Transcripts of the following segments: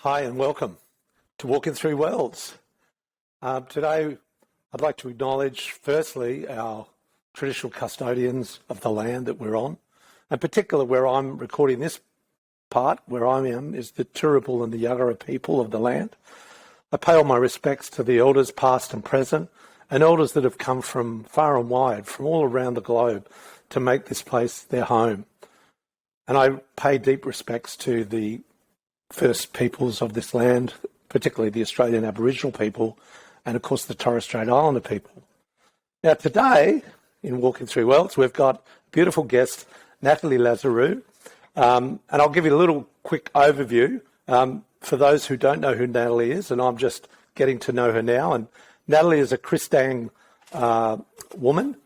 Hi and welcome to Walking Through Worlds. Today I'd like to acknowledge firstly our traditional custodians of the land that we're on. In particular, where I'm recording this part, where I am, is the Turrbal and the Yagara people of the land. I pay all my respects to the elders past and present, and elders that have come from far and wide, from all around the globe, to make this place their home. And I pay deep respects to the First Peoples of this land, particularly the Australian Aboriginal people, and of course the Torres Strait Islander people. Now today, in Walking Through Worlds, we've got a beautiful guest, Natalie Lazaroo, and I'll give you a little quick overview for those who don't know who Natalie is, and I'm just getting to know her now. And Natalie is a Kristang woman,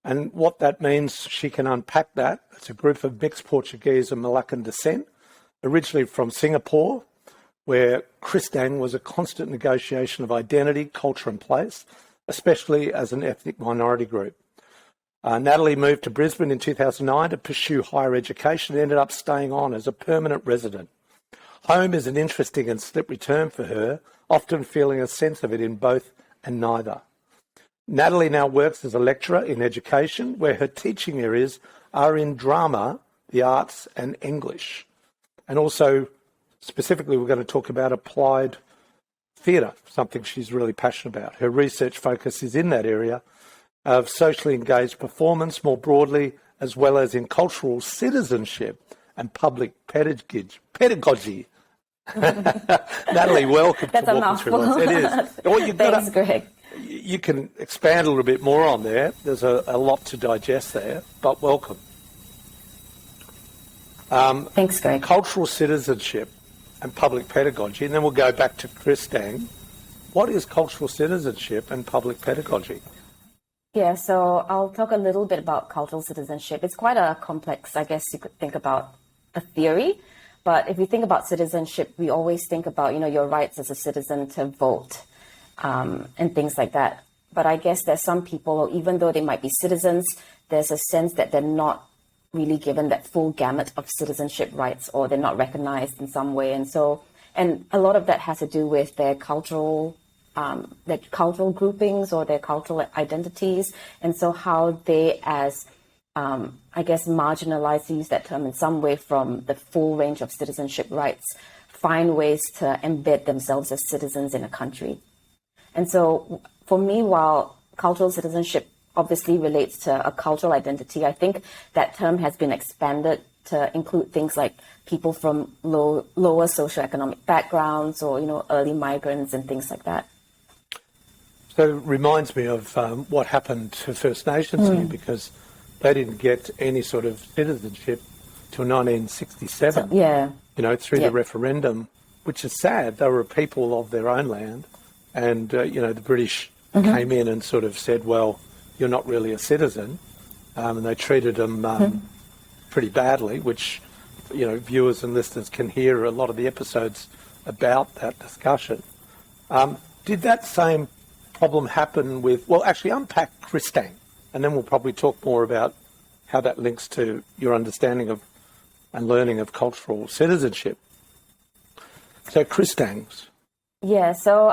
and what that means, she can unpack that. It's a group of mixed Portuguese and Malaccan descent, originally from Singapore, where Kristang was a constant negotiation of identity, culture and place, especially as an ethnic minority group. Natalie moved to Brisbane in 2009 to pursue higher education and ended up staying on as a permanent resident. Home is an interesting and slippery term for her, often feeling a sense of it in both and neither. Natalie now works as a lecturer in education, where her teaching areas are in drama, the arts and English. And also, specifically, we're going to talk about applied theatre, something she's really passionate about. Her research focus is in that area of socially engaged performance more broadly, as well as in cultural citizenship and public pedagogy. Natalie, welcome That's to a Walking Through mouthful. Worlds. It is. Well, Thanks, Greg. You can expand a little bit more on there. There's a lot to digest there, but welcome. Thanks, Greg. Cultural citizenship and public pedagogy, and then we'll go back to Kristang. What is cultural citizenship and public pedagogy? Yeah, so I'll talk a little bit about cultural citizenship. It's quite a complex, I guess you could think about a theory, but if you think about citizenship, we always think about, your rights as a citizen to vote and things like that. But I guess there's some people, even though they might be citizens, there's a sense that they're not really given that full gamut of citizenship rights, or they're not recognized in some way. And a lot of that has to do with their cultural groupings or their cultural identities. And so how they, as, marginalized, to use that term in some way, from the full range of citizenship rights, find ways to embed themselves as citizens in a country. And so for me, while cultural citizenship obviously relates to a cultural identity, I think that term has been expanded to include things like people from lower socioeconomic backgrounds, or, early migrants and things like that. So it reminds me of what happened to First Nations here, because they didn't get any sort of citizenship till 1967, through the referendum, which is sad. They were a people of their own land, and, the British came in and sort of said, well, you're not really a citizen, and they treated them pretty badly, which, viewers and listeners can hear a lot of the episodes about that discussion. Did that same problem happen with, well, actually unpack Kristang, and then we'll probably talk more about how that links to your understanding of and learning of cultural citizenship. So Kristangs. Yeah, so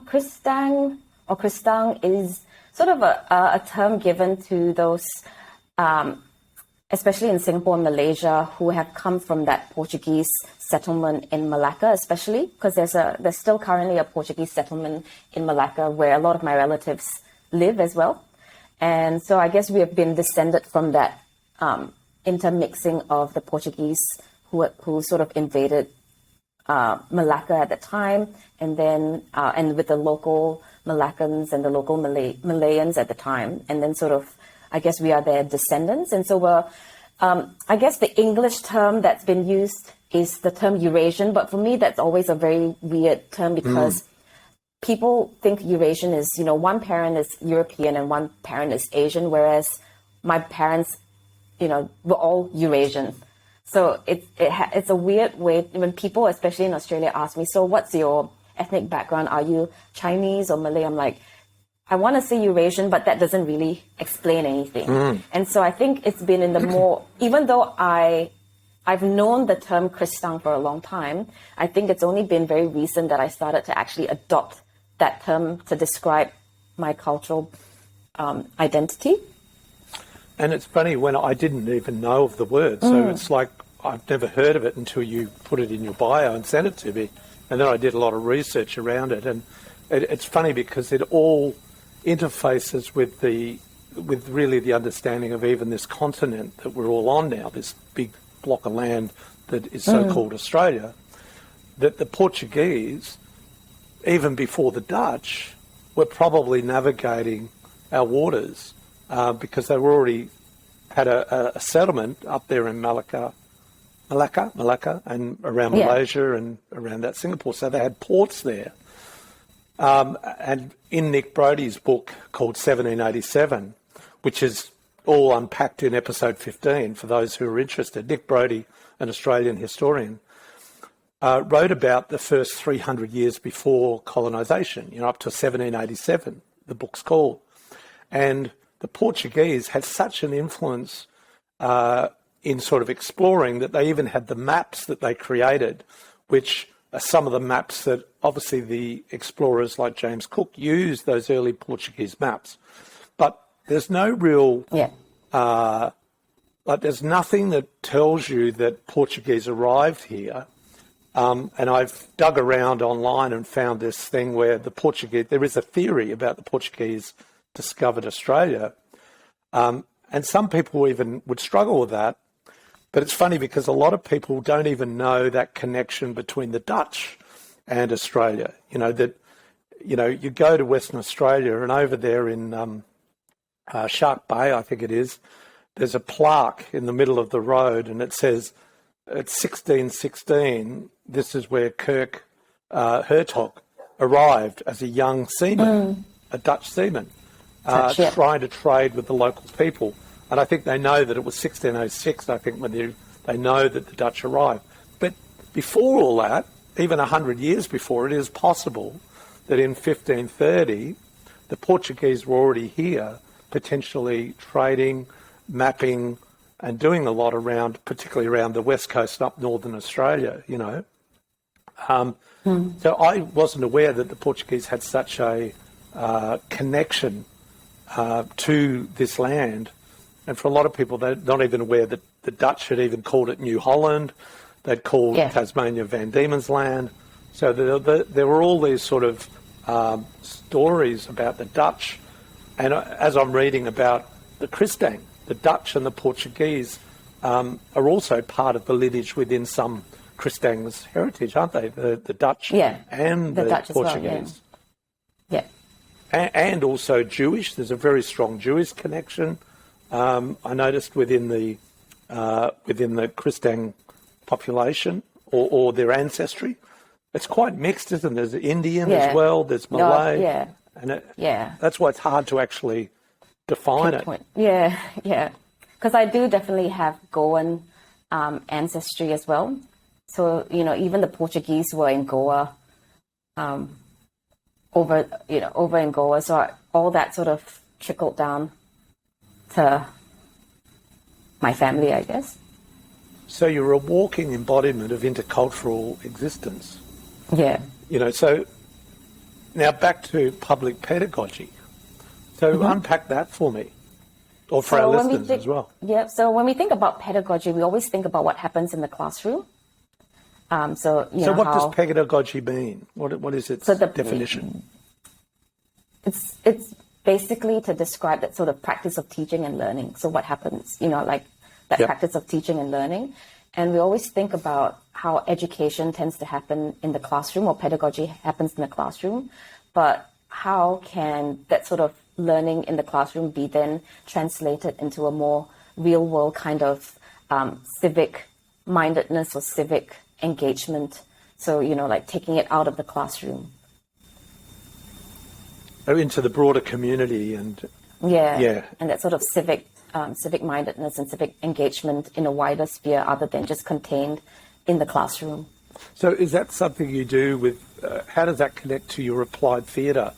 Kristang or Kristang is sort of a term given to those, especially in Singapore and Malaysia, who have come from that Portuguese settlement in Malacca, especially because there's still currently a Portuguese settlement in Malacca where a lot of my relatives live as well. And so I guess we have been descended from that intermixing of the Portuguese who sort of invaded Malacca at the time, and then and with the local Malaccans and the local Malayans at the time, and then sort of, I guess we are their descendants. And so we're, I guess the English term that's been used is the term Eurasian, but for me that's always a very weird term, because people think Eurasian is, one parent is European and one parent is Asian, whereas my parents, were all Eurasian. So it's a weird way when people, especially in Australia, ask me, so what's your ethnic background? Are you Chinese or Malay? I'm like, I want to say Eurasian, but that doesn't really explain anything. And so I think it's been in the more, even though I I've known the term Kristang for a long time. I think it's only been very recent that I started to actually adopt that term to describe my cultural identity. And it's funny, when I didn't even know of the word, so it's like I've never heard of it until you put it in your bio and sent it to me. And then I did a lot of research around it. And it's funny because it all interfaces with really the understanding of even this continent that we're all on now, this big block of land that is so-called Australia, that the Portuguese, even before the Dutch, were probably navigating our waters because they were already had a settlement up there in Malacca, and around Malaysia and around that Singapore. So they had ports there. And in Nick Brodie's book called 1787, which is all unpacked in episode 15 for those who are interested, Nick Brodie, an Australian historian, wrote about the first 300 years before colonisation, up to 1787, the book's called. And the Portuguese had such an influence in sort of exploring that they even had the maps that they created, which are some of the maps that obviously the explorers like James Cook used, those early Portuguese maps. But there's no real, there's nothing that tells you that Portuguese arrived here. And I've dug around online and found this thing where there is a theory about the Portuguese discovered Australia. And some people even would struggle with that. But it's funny because a lot of people don't even know that connection between the Dutch and Australia. You go to Western Australia and over there in Shark Bay, I think it is, there's a plaque in the middle of the road and it says, at 1616, this is where Kirk Hertog arrived as a young seaman, a Dutch seaman, trying to trade with the local people. And I think they know that it was 1606, I think, when they know that the Dutch arrived. But before all that, even 100 years before, it is possible that in 1530, the Portuguese were already here, potentially trading, mapping, and doing a lot particularly around the west coast up northern Australia, So I wasn't aware that the Portuguese had such a connection to this land. And for a lot of people, they're not even aware that the Dutch had even called it New Holland. They'd called Tasmania Van Diemen's Land. So there were all these sort of stories about the Dutch. And as I'm reading about the Kristang, the Dutch and the Portuguese are also part of the lineage within some Kristang's heritage, aren't they? The Dutch and the Dutch Portuguese. Yeah. And also Jewish. There's a very strong Jewish connection. I noticed within the Kristang population or their ancestry, it's quite mixed, isn't it? There's Indian as well. There's Malay. And that's why it's hard to actually define it. Yeah. Because I do definitely have Goan ancestry as well. So even the Portuguese were in Goa, over in Goa. So all that sort of trickled down to my family, I guess. So you're a walking embodiment of intercultural existence. Yeah. So now back to public pedagogy. So unpack that for me, or for our listeners as well. Yeah, so when we think about pedagogy, we always think about what happens in the classroom. So what does pedagogy mean? What is its definition? It's basically to describe that sort of practice of teaching and learning. So what happens, practice of teaching and learning. And we always think about how education tends to happen in the classroom, or pedagogy happens in the classroom. But how can that sort of learning in the classroom be then translated into a more real world kind of civic mindedness or civic engagement? So, taking it out of the classroom. Into the broader community and and that sort of civic mindedness and civic engagement in a wider sphere other than just contained in the classroom. So is that something you do with, how does that connect to your applied theatre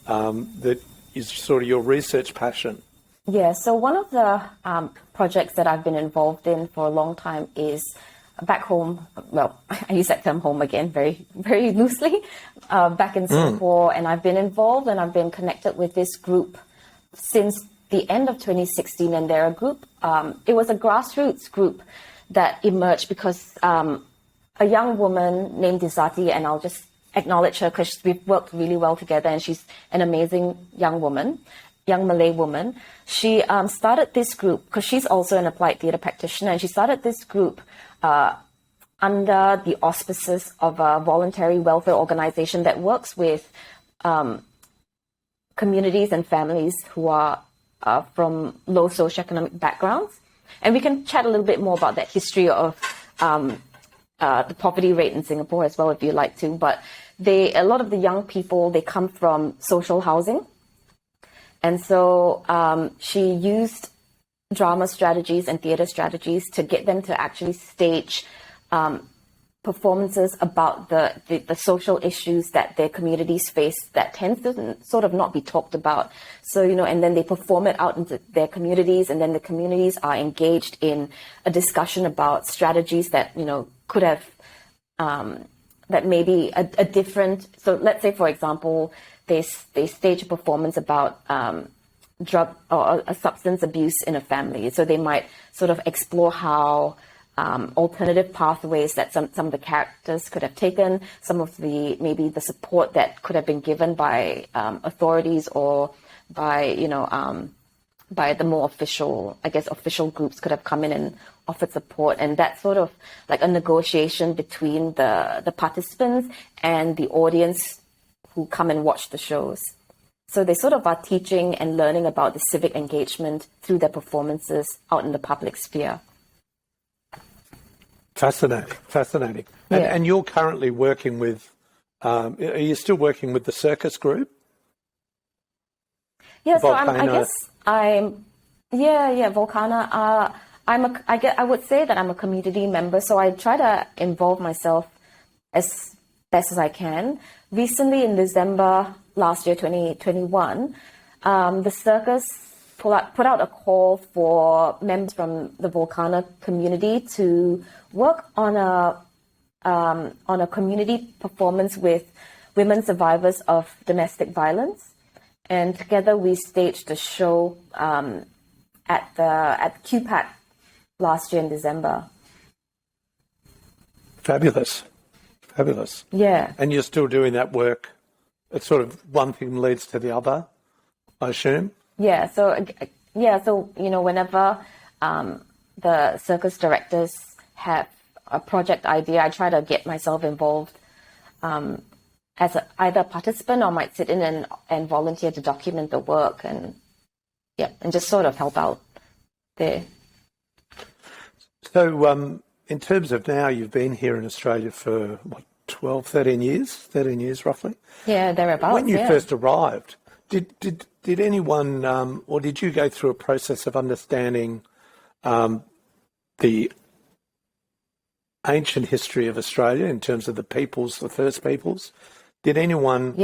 that is sort of your research passion? Yeah, so one of the projects that I've been involved in for a long time is back home. Well, I use that term home again very, very loosely, back in Singapore. And I've been involved and I've been connected with this group since the end of 2016. And they're a group, it was a grassroots group that emerged because a young woman named Dizati, and I'll just acknowledge her because we've worked really well together and she's an amazing young woman, young Malay woman. She started this group because she's also an applied theatre practitioner, and she started this group under the auspices of a voluntary welfare organization that works with communities and families who are from low socioeconomic backgrounds. And we can chat a little bit more about that history of the poverty rate in Singapore as well, if you'd like to. But a lot of the young people, they come from social housing. And so she used drama strategies and theatre strategies to get them to actually stage performances about the social issues that their communities face that tends to sort of not be talked about. So, and then they perform it out into their communities, and then the communities are engaged in a discussion about strategies that, could have, that maybe a different, so let's say, for example, they stage a performance about drug or a substance abuse in a family. So they might sort of explore how alternative pathways that some of the characters could have taken, some of maybe the support that could have been given by authorities or by the more official groups could have come in and offered support. And that's sort of like a negotiation between the participants and the audience who come and watch the shows. So they sort of are teaching and learning about the civic engagement through their performances out in the public sphere. Fascinating. Yeah. And you're currently working with, are you still working with the circus group? Yeah, so Volcana. I would say that I'm a community member, so I try to involve myself as best as I can. Recently, in December last year, 2021, the circus put out a call for members from the Volcana community to work on a community performance with women survivors of domestic violence. And together we staged a show at QPAC last year in December. Fabulous. Yeah. And you're still doing that work. It's sort of one thing leads to the other, I assume. Yeah. So whenever the circus directors have a project idea, I try to get myself involved as either a participant, or might sit in and volunteer to document the work and just sort of help out there. So in terms of now, you've been here in Australia for, 13 years roughly? Yeah, thereabouts. When you first arrived, did anyone, or did you go through a process of understanding the ancient history of Australia in terms of the First Peoples? Did anyone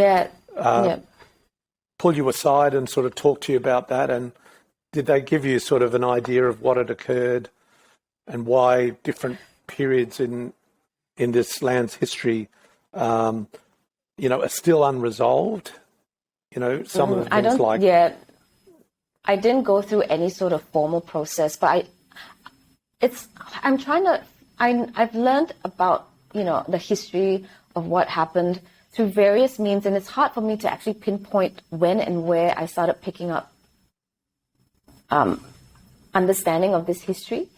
pull you aside and sort of talk to you about that? And did they give you sort of an idea of what had occurred and why different periods in this land's history, are still unresolved? Some of the things I didn't go through any sort of formal process, but I've learned about, the history of what happened through various means, and it's hard for me to actually pinpoint when and where I started picking up understanding of this history.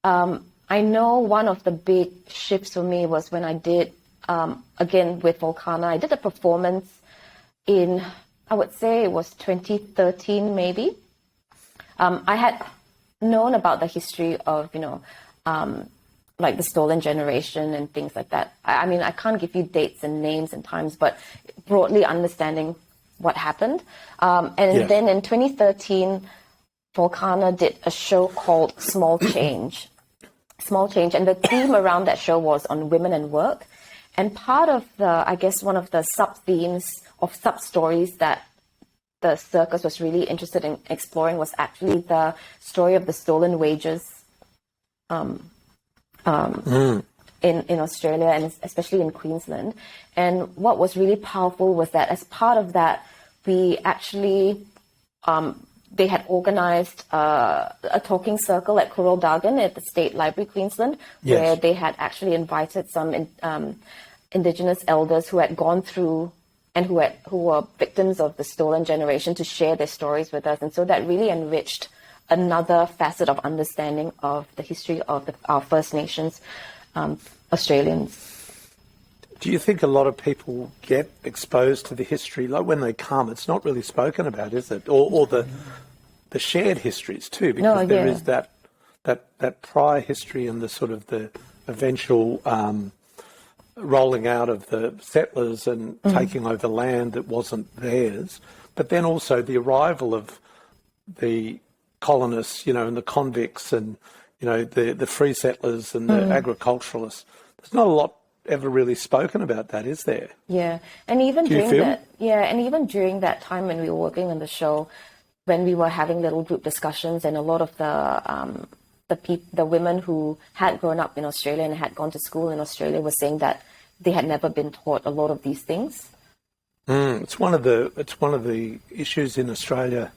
I know one of the big shifts for me was when I did, again with Volcana, I did a performance in, I would say it was 2013 maybe. I had known about the history of, like the stolen generation and things like that. I mean, I can't give you dates and names and times, but broadly understanding what happened. Then in 2013, Volcana did a show called Small Change. And the theme around that show was on women and work. And part of one of the sub-themes of sub-stories that the circus was really interested in exploring was actually the story of the stolen wages in Australia, and especially in Queensland. And what was really powerful was that as part of that, we actually, they had organised a talking circle at Coral Dargan at the State Library, Queensland, Yes. where they had actually invited some Indigenous elders who had gone through and who were victims of the stolen generation to share their stories with us. And so that really enriched another facet of understanding of the history of our First Nations Australians. Do you think a lot of people get exposed to the history, like when they come, it's not really spoken about, is it? Or the shared histories too, because there is that prior history and the sort of the eventual rolling out of the settlers and taking over land that wasn't theirs, but then also the arrival of the colonists, and the convicts and, the free settlers and the agriculturalists. There's not a lot ever really spoken about that, is there? Yeah, and even during that time when we were working on the show, when we were having little group discussions, and a lot of the women who had grown up in Australia and had gone to school in Australia were saying that they had never been taught a lot of these things. It's one of the issues in Australia,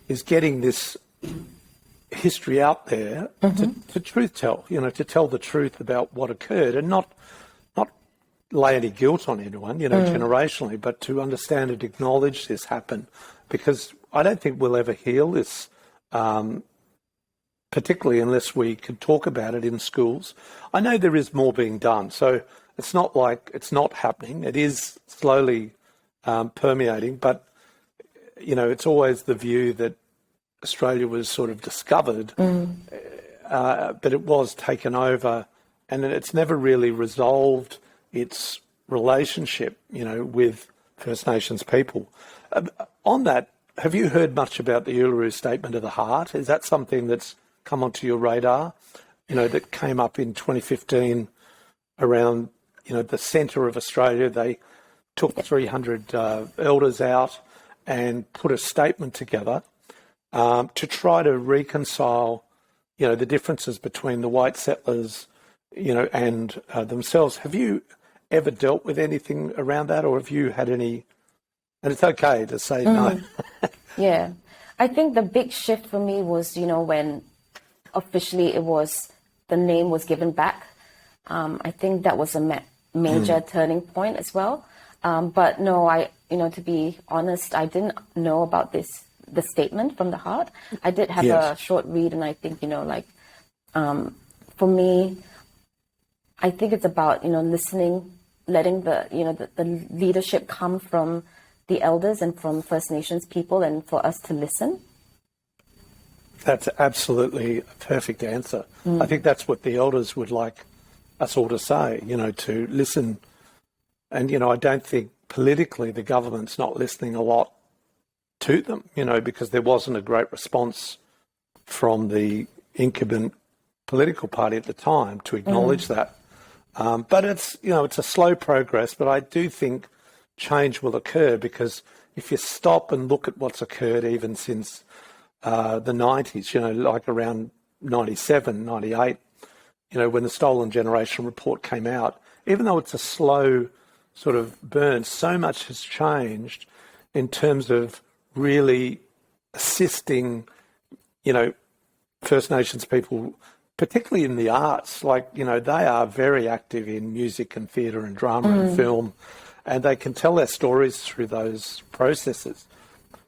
is getting this history out there to truth tell, to tell the truth about what occurred, and not lay any guilt on anyone, generationally, but to understand and acknowledge this happened, because I don't think we'll ever heal this, particularly unless we can talk about it in schools. I know there is more being done, so it's not like it's not happening. It is slowly permeating, but, it's always the view that Australia was sort of discovered, but it was taken over, and it's never really resolved its relationship, with First Nations people. On that, have you heard much about the Uluru Statement of the Heart? Is that something that's come onto your radar, that came up in 2015 around, the centre of Australia? They took 300 elders out and put a statement together to try to reconcile, the differences between the white settlers, and themselves. Have you ever dealt with anything around that, or have you had any? And it's okay to say no. Yeah, I think the big shift for me was, when officially the name was given back. I think that was a major turning point as well. But no, to be honest, I didn't know about the statement from the heart. I did have a short read, and I think, for me, I think it's about, listening, letting the leadership come from the elders and from First Nations people, and for us to listen. That's absolutely a perfect answer. I think that's what the elders would like us all to say, to listen. And, I don't think politically the government's not listening a lot to them, because there wasn't a great response from the incumbent political party at the time to acknowledge that. But it's, it's a slow progress, but I do think change will occur, because if you stop and look at what's occurred even since the 90s, like around 97, 98, when the Stolen Generation report came out, even though it's a slow sort of burn, so much has changed in terms of really assisting, First Nations people, particularly in the arts. Like, they are very active in music and theatre and drama and film, and they can tell their stories through those processes.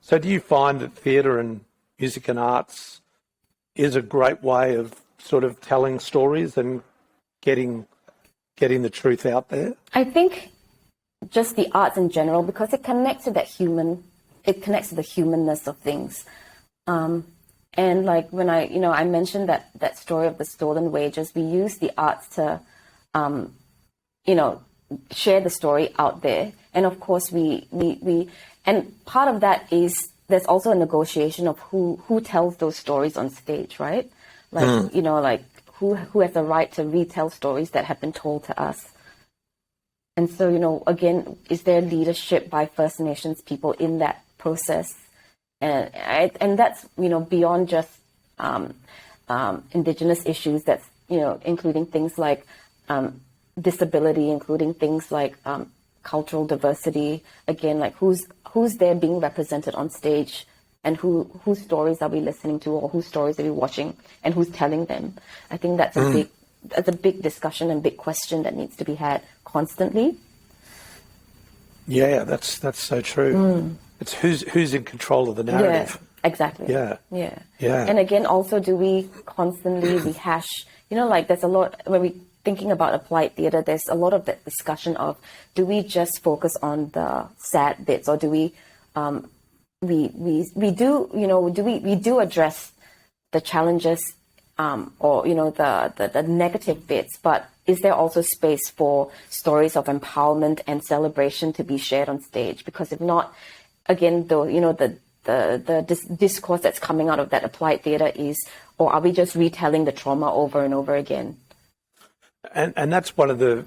So do you find that theatre and music and arts is a great way of sort of telling stories and getting the truth out there? I think just the arts in general, because it connects to the humanness of things. And like when I mentioned that story of the stolen wages, we use the arts to, share the story out there. And of course and part of that is there's also a negotiation of who tells those stories on stage, right? Like, like who has the right to retell stories that have been told to us. And so, again, is there leadership by First Nations people in that process And that's, beyond just Indigenous issues. That's, including things like disability, including things like cultural diversity. Again, like who's there being represented on stage, and whose stories are we listening to, or whose stories are we watching, and who's telling them. I think that's a big discussion and big question that needs to be had constantly. Yeah, that's so true. It's who's in control of the narrative. Yeah, exactly. Yeah. And again, also, do we constantly rehash? There's a lot when we thinking about applied theatre. There's a lot of that discussion of, do we just focus on the sad bits, or do we do address the challenges, or the negative bits, but is there also space for stories of empowerment and celebration to be shared on stage? Because if not, again, the discourse that's coming out of that applied theatre is, or are we just retelling the trauma over and over again? And that's one of the,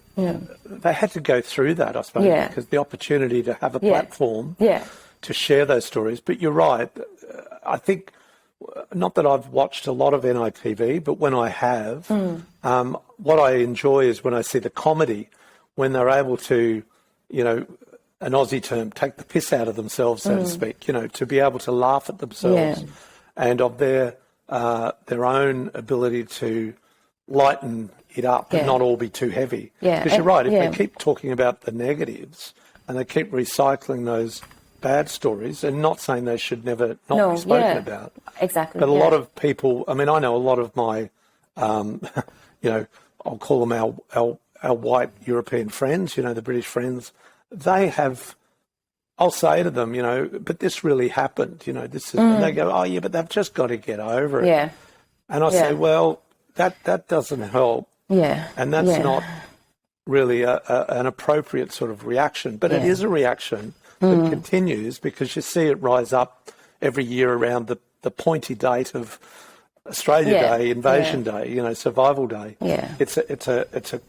they had to go through that, I suppose, because the opportunity to have a platform to share those stories. But you're right. I think, not that I've watched a lot of NITV, but when I have, what I enjoy is when I see the comedy, when they're able to, an Aussie term, take the piss out of themselves, so to speak, to be able to laugh at themselves and of their own ability to lighten it up and not all be too heavy. Because you're right, if they keep talking about the negatives and they keep recycling those bad stories, and not saying they should never not be spoken about. Exactly. But a lot of people, I mean, I know a lot of my, I'll call them our white European friends, the British friends, they have, I'll say to them, but this really happened, this is, and they go, oh yeah, but they've just got to get over it. Yeah. And I say, well, that doesn't help. Yeah. And that's not really an appropriate sort of reaction, but it is a reaction that continues, because you see it rise up every year around the pointy date of Australia Day, Invasion Day, Survival Day. Yeah. It's a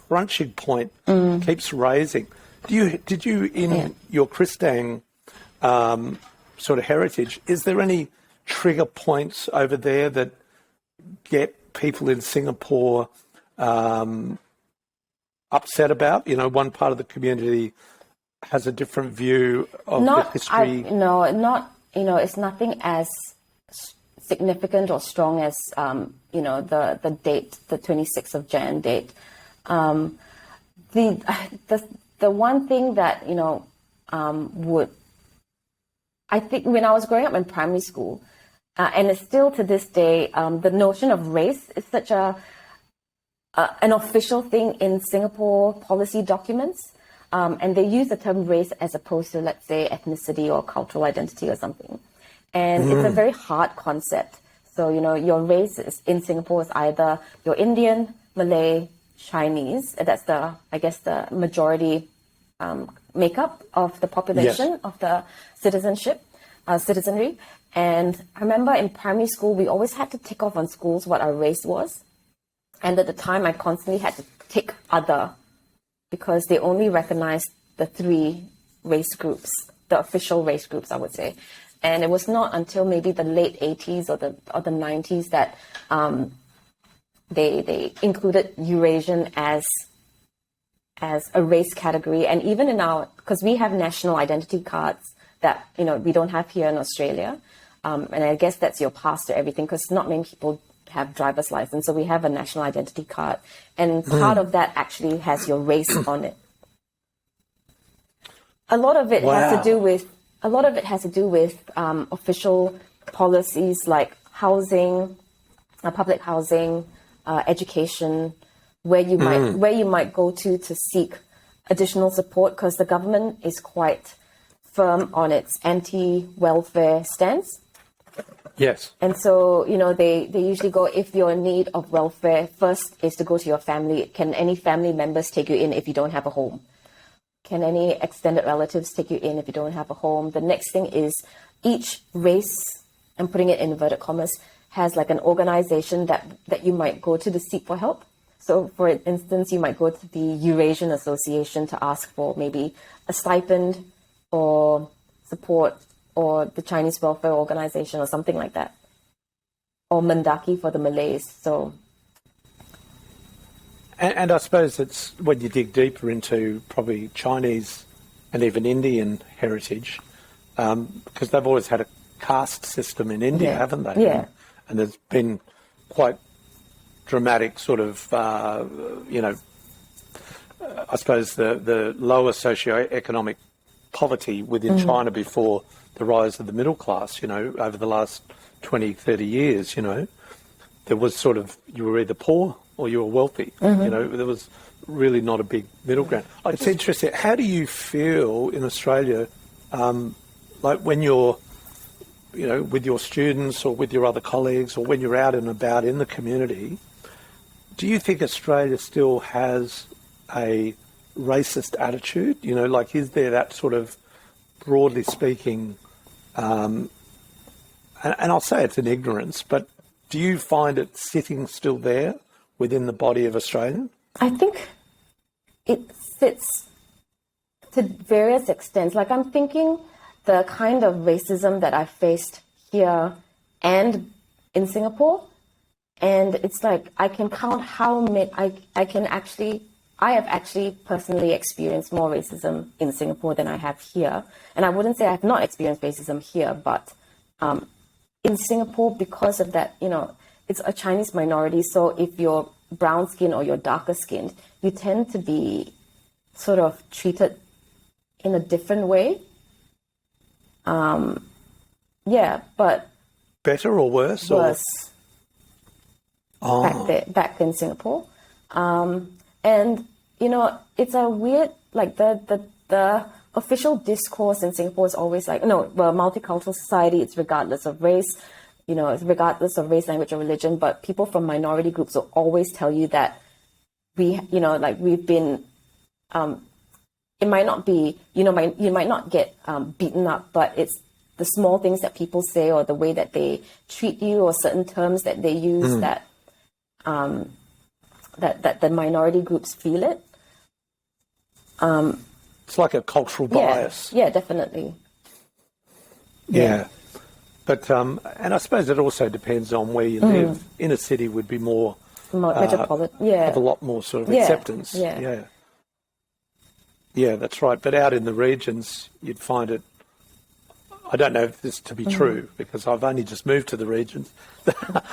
crunching point, keeps raising. Did you in your Kristang sort of heritage, is there any trigger points over there that get people in Singapore upset about? One part of the community has a different view of the history. It's nothing as significant or strong as the date, the 26th of Jan date. The one thing that I think when I was growing up in primary school, and it's still to this day, the notion of race is such an official thing in Singapore policy documents. And they use the term race as opposed to, let's say, ethnicity or cultural identity or something. And it's a very hard concept. So, your race in Singapore is either you're Indian, Malay, Chinese. That's the majority makeup of the population, of the citizenry. And I remember in primary school, we always had to tick off on schools what our race was. And at the time, I constantly had to tick other, because they only recognized the 3 race groups, the official race groups, I would say. And it was not until maybe the late 80s or the 90s that they included Eurasian as a race category. And even in because we have national identity cards that, we don't have here in Australia. And I guess that's your pass to everything, because not many people have driver's license. So we have a national identity card. And part of that actually has your race on it. A lot of it has to do with official policies like housing, public housing, education, where you might go to seek additional support, because the government is quite firm on its anti-welfare stance. Yes. And so, they usually go, if you're in need of welfare, first is to go to your family. Can any family members take you in if you don't have a home? Can any extended relatives take you in if you don't have a home? The next thing is each race, I'm putting it in inverted commas, has like an organization that you might go to seek for help. So for instance, you might go to the Eurasian Association to ask for maybe a stipend or support or the Chinese Welfare Organization or something like that, or Mendaki for the Malays. So, and I suppose it's when you dig deeper into probably Chinese and even Indian heritage, because they've always had a caste system in India, haven't they? Yeah. And there's been quite dramatic sort of, I suppose the lower socioeconomic poverty within China before the rise of the middle class, over the last 20, 30 years, there was sort of, you were either poor or you were wealthy. There was really not a big middle ground. It's interesting. How do you feel in Australia, like when you're, with your students or with your other colleagues or when you're out and about in the community, do you think Australia still has a racist attitude? Like is there that sort of, broadly speaking, and I'll say it's an ignorance, but do you find it sitting still there within the body of Australian? I think it sits to various extents. Like I'm thinking the kind of racism that I faced here and in Singapore, and it's like I can count how many I have actually personally experienced more racism in Singapore than I have here. And I wouldn't say I have not experienced racism here, but in Singapore, because of that, it's a Chinese minority. So if you're brown skinned or you're darker skinned, you tend to be sort of treated in a different way. But better or worse? Worse. Or? Back in Singapore. And, it's a weird, like the official discourse in Singapore is always like, multicultural society, it's regardless of race, it's regardless of race, language, or religion. But people from minority groups will always tell you that we've been, it might not be, you might not get beaten up, but it's the small things that people say or the way that they treat you or certain terms that they use that the minority groups feel it. It's like a cultural bias. Yeah, definitely. Yeah. But, and I suppose it also depends on where you live. Inner city would be more metropolitan, have a lot more sort of acceptance. Yeah, that's right. But out in the regions, you'd find it, I don't know if this to be true because I've only just moved to the regions.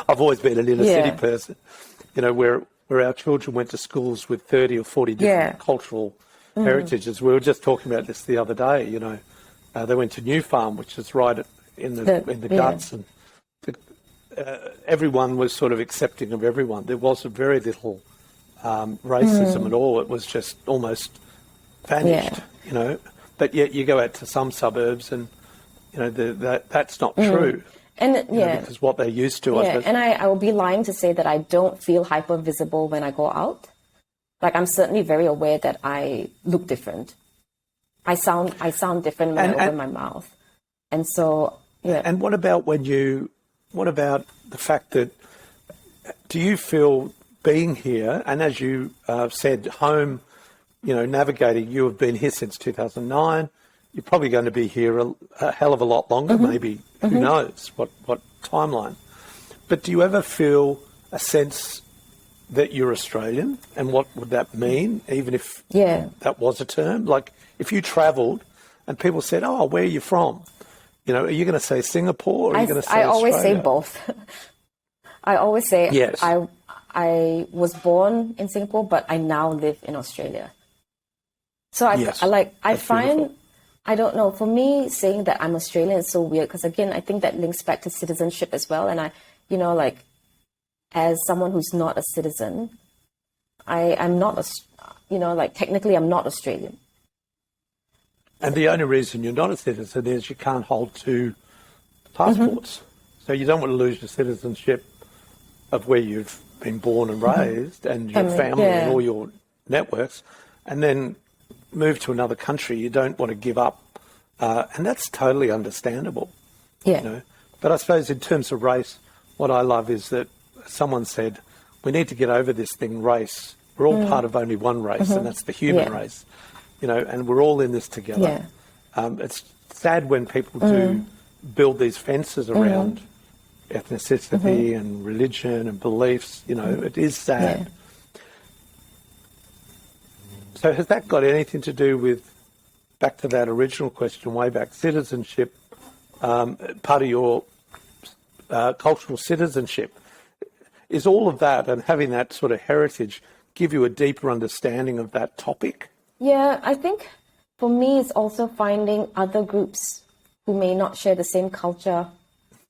I've always been an inner city person, where our children went to schools with 30 or 40 different cultural heritages. We were just talking about this the other day, they went to New Farm, which is right in the guts, and everyone was sort of accepting of everyone. There wasn't very little racism at all. It was just almost vanished, But yet you go out to some suburbs and, that's not true. And because what they're used to. And I will be lying to say that I don't feel hyper visible when I go out. Like I'm certainly very aware that I look different. I sound different when I open my mouth. And so, And what about the fact that, do you feel being here, and as you said, home, navigating, you have been here since 2009, you're probably going to be here a hell of a lot longer, maybe, who knows what timeline. But do you ever feel a sense that you're Australian, and what would that mean, even if that was a term? Like if you travelled and people said, "Oh, where are you from?" Are you going to say Singapore or are you going to say I always Australia? say both. I always say yes. I was born in Singapore, but I now live in Australia. So I find, beautiful. I don't know, for me, saying that I'm Australian is so weird because, again, I think that links back to citizenship as well. And as someone who's not a citizen, I'm not, technically I'm not Australian. And the only reason you're not a citizen is you can't hold two passports. So you don't want to lose your citizenship of where you've been born and raised and your family and all your networks, and then move to another country. You don't want to give up. And that's totally understandable. Yeah. But I suppose in terms of race, what I love is that someone said, we need to get over this thing, race. We're all part of only one race, and that's the human race. And we're all in this together. Yeah. It's sad when people do build these fences around ethnicity and religion and beliefs. You know, it is sad. Yeah. So has that got anything to do with, back to that original question way back, citizenship, part of your cultural citizenship? Is all of that and having that sort of heritage give you a deeper understanding of that topic? Yeah, I think for me, it's also finding other groups who may not share the same culture,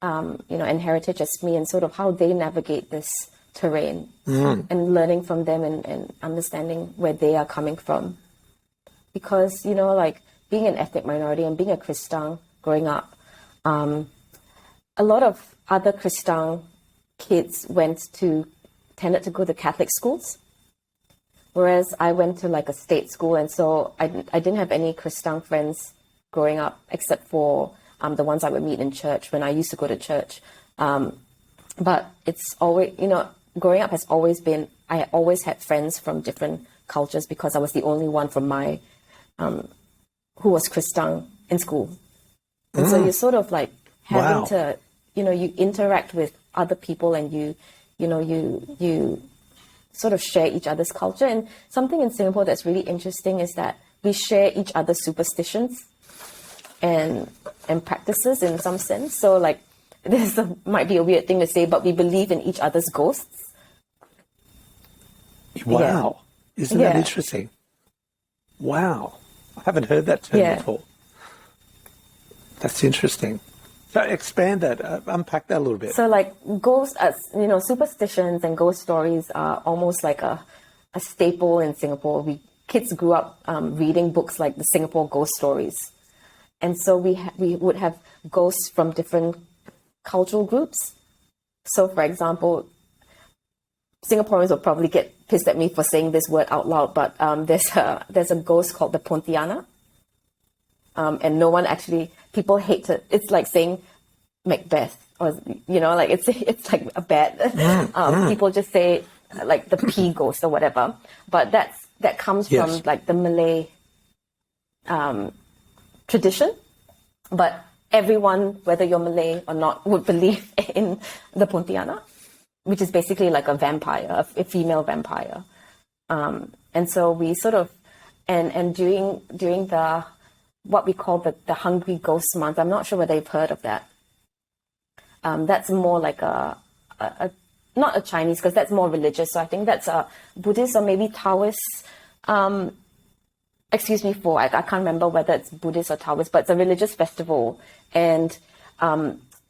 and heritage as me, and sort of how they navigate this terrain, and learning from them and understanding where they are coming from. Because, like being an ethnic minority and being a Kristang growing up, a lot of other Kristang kids tended to go to Catholic schools. Whereas I went to like a state school, and so I didn't have any Kristang friends growing up, except for the ones I would meet in church when I used to go to church. But it's always, growing up has always been, I always had friends from different cultures because I was the only one from my, who was Kristang in school. And so you're sort of like having to, you interact with other people, and you sort of share each other's culture. And something in Singapore that's really interesting is that we share each other's superstitions and practices in some sense. So like, this might be a weird thing to say, but we believe in each other's ghosts. Wow. Yeah. Isn't that interesting? Wow. I haven't heard that term before. That's interesting. So expand that, unpack that a little bit. So like ghosts, superstitions and ghost stories are almost like a staple in Singapore. Kids grew up reading books like the Singapore ghost stories. And so we would have ghosts from different cultural groups. So for example, Singaporeans will probably get pissed at me for saying this word out loud, but there's a ghost called the Pontianak. And no one actually, people hate it. It's like saying Macbeth, or, like it's like a bad, people just say like the pea ghost or whatever. But that comes from like the Malay tradition. But everyone, whether you're Malay or not, would believe in the Pontianak, which is basically like a vampire, a female vampire. And so we sort of, and during the, what we call the Hungry Ghost Month, I'm not sure whether you've heard of that. That's more like a not a Chinese, because that's more religious. So I think that's a Buddhist or maybe Taoist. Excuse me for, I can't remember whether it's Buddhist or Taoist, but it's a religious festival. And,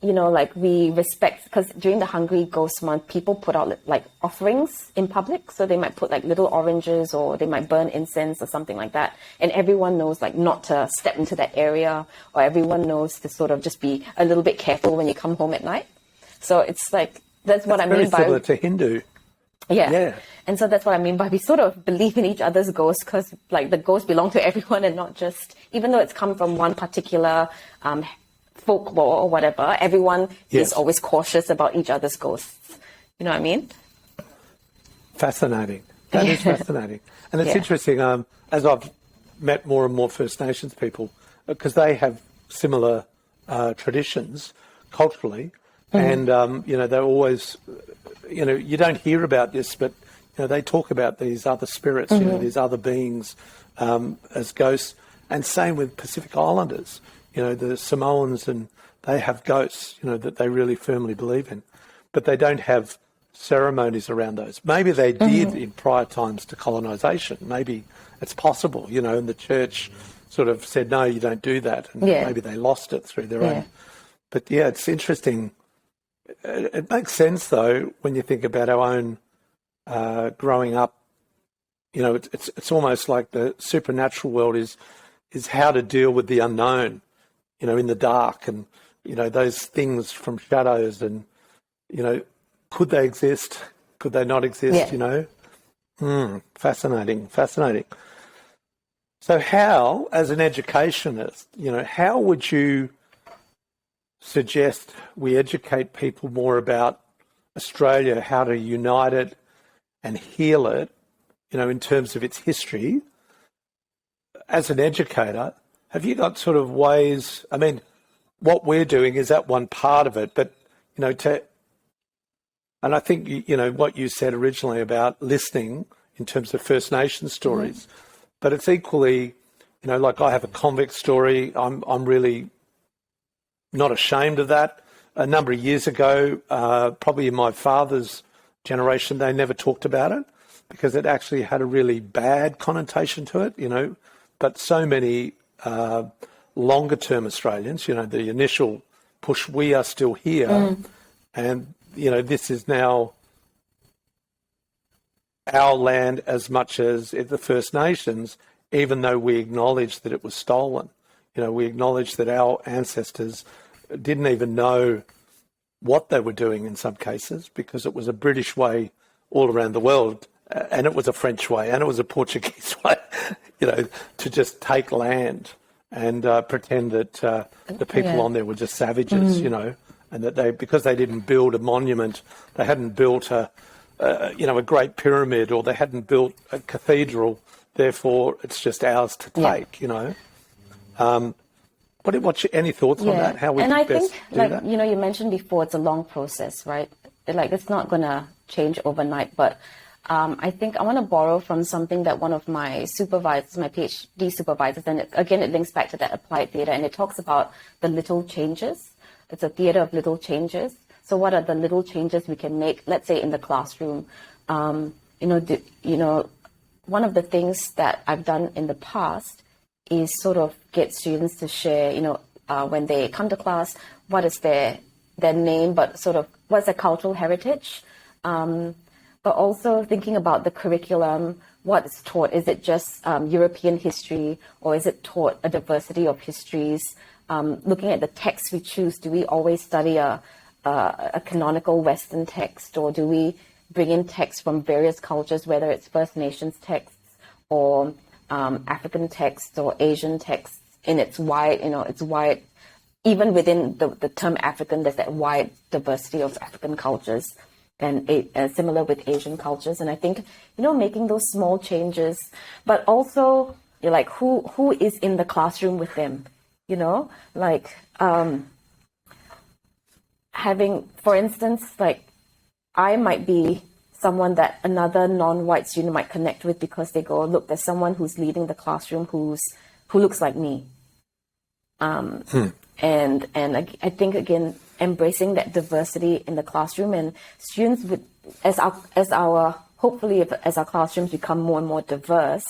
like we respect, because during the Hungry Ghost Month, people put out like offerings in public. So they might put like little oranges, or they might burn incense or something like that. And everyone knows like not to step into that area, or everyone knows to sort of just be a little bit careful when you come home at night. So it's like, that's what I mean by... Very similar to Hindu. Yeah. And so that's what I mean by we sort of believe in each other's ghosts, because like the ghosts belong to everyone and not just, even though it's come from one particular folklore or whatever, everyone is always cautious about each other's ghosts. You know what I mean? Fascinating. That is fascinating. And it's interesting, as I've met more and more First Nations people, because they have similar traditions culturally, and, they're always, you don't hear about this, but, they talk about these other spirits, these other beings as ghosts. And same with Pacific Islanders, the Samoans, and they have ghosts, that they really firmly believe in. But they don't have ceremonies around those. Maybe they did in prior times to colonisation. Maybe it's possible, and the church sort of said, no, you don't do that. And maybe they lost it through their own. But it's interesting. It makes sense, though, when you think about our own growing up. It's almost like the supernatural world is how to deal with the unknown, in the dark, and, those things from shadows, and, could they exist? Could they not exist, Fascinating. So how, as an educationist, how would you suggest we educate people more about Australia, how to unite it and heal it, in terms of its history? As an educator, have you got sort of ways, what we're doing is that one part of it. But, and I think, what you said originally about listening in terms of First Nations stories, but it's equally, like I have a convict story. I'm really not ashamed of that. A number of years ago, probably in my father's generation, they never talked about it because it actually had a really bad connotation to it, but so many longer-term Australians, the initial push, we are still here, and, this is now our land as much as the First Nations, even though we acknowledge that it was stolen. We acknowledge that our ancestors didn't even know what they were doing in some cases because it was a British way all around the world, and it was a French way, and it was a Portuguese way, to just take land and pretend that the people on there were just savages, and that because they didn't build a monument, they hadn't built a great pyramid, or they hadn't built a cathedral, therefore it's just ours to take, What's any thoughts on that? How we and can I best think, do that? you mentioned before, it's a long process, right? It's not going to change overnight, but I think I want to borrow from something that one of my supervisors, my PhD supervisors, and it links back to that applied theatre, and it talks about the little changes. It's a theatre of little changes. So what are the little changes we can make, let's say in the classroom? One of the things that I've done in the past is sort of get students to share, when they come to class, what is their name, but sort of what's their cultural heritage. But also thinking about the curriculum, what is taught. Is it just European history, or is it taught a diversity of histories? Looking at the texts we choose, do we always study a canonical Western text, or do we bring in texts from various cultures, whether it's First Nations texts or African texts or Asian texts in its wide, even within the term African, there's that wide diversity of African cultures, and similar with Asian cultures. And I think, making those small changes, but also who is in the classroom with them, having, for instance, I might be someone that another non-white student might connect with because they go, look, there's someone who's leading the classroom who looks like me. And I think, again, embracing that diversity in the classroom, and students as our classrooms become more and more diverse,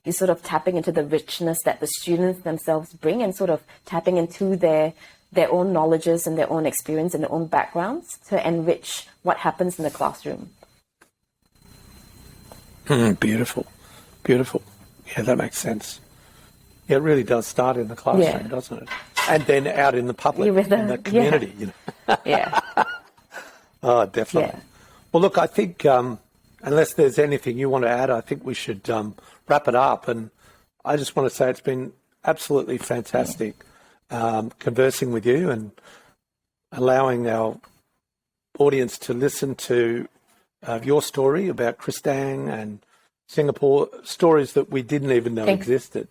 you're sort of tapping into the richness that the students themselves bring, and sort of tapping into their own knowledges and their own experience and their own backgrounds to enrich what happens in the classroom. Beautiful. Yeah, that makes sense. Yeah, it really does start in the classroom, doesn't it? And then out in the public, in the community. Yeah. Oh, definitely. Yeah. Well, look, I think unless there's anything you want to add, I think we should wrap it up. And I just want to say it's been absolutely fantastic conversing with you and allowing our audience to listen to your story about Kristang and Singapore, stories that we didn't even know existed.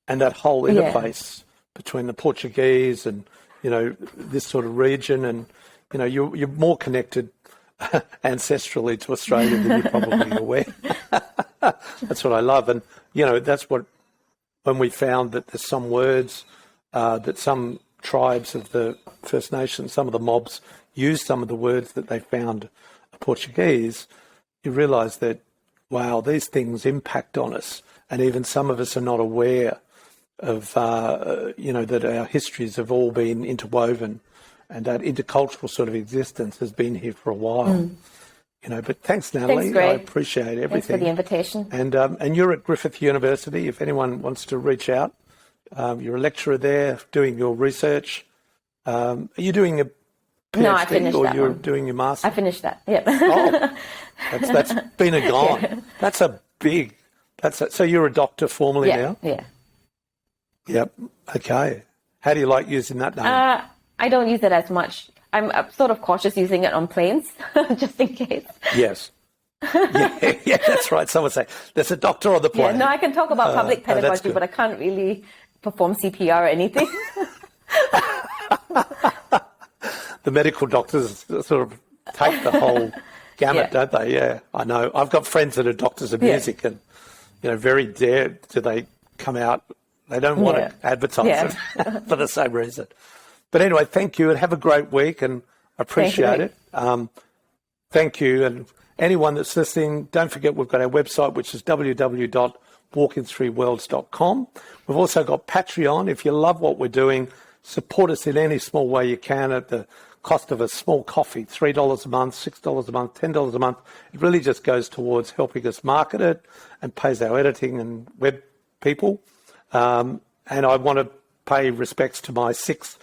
And that whole interface between the Portuguese and, this sort of region. And, you're more connected ancestrally to Australia than you're probably aware. That's what I love. And, that's what, when we found that there's some words that some tribes of the First Nations, some of the mobs use some of the words that they found Portuguese, you realise that, wow, these things impact on us. And even some of us are not aware of, that our histories have all been interwoven, and that intercultural sort of existence has been here for a while. But thanks, Natalie. Thanks, Greg. I appreciate everything. Thanks for the invitation. And you're at Griffith University. If anyone wants to reach out, you're a lecturer there doing your research. Are you doing a PhD, no, I finished or that you're one. doing your master's? I finished that. Yep. Oh, that's been and gone. Yeah. That's a big. So you're a doctor formally now? Yeah. Yep. Okay. How do you like using that name? I don't use it as much. I'm sort of cautious using it on planes, just in case. Yes. Yeah, that's right. Someone say there's a doctor on the plane. Yeah, no, I can talk about public pedagogy, but I can't really perform CPR or anything. The medical doctors sort of take the whole gamut, Yeah. don't they? Yeah, I know. I've got friends that are doctors of music, and very dare do they come out. They don't want to advertise it for the same reason. But anyway, thank you, and have a great week, and appreciate it. Thank you, and anyone that's listening, don't forget we've got our website, which is www.walking3worlds.com. We've also got Patreon. If you love what we're doing, support us in any small way you can at the cost of a small coffee, $3 a month, $6 a month, $10 a month. It really just goes towards helping us market it and pays our editing and web people. And I want to pay respects to my 6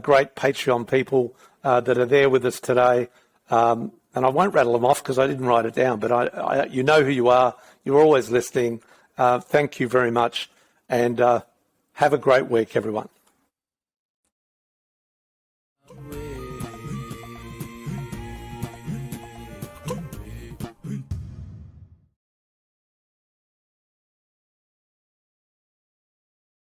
great Patreon people that are there with us today. And I won't rattle them off because I didn't write it down, but you know who you are. You're always listening. Thank you very much. And have a great week, everyone.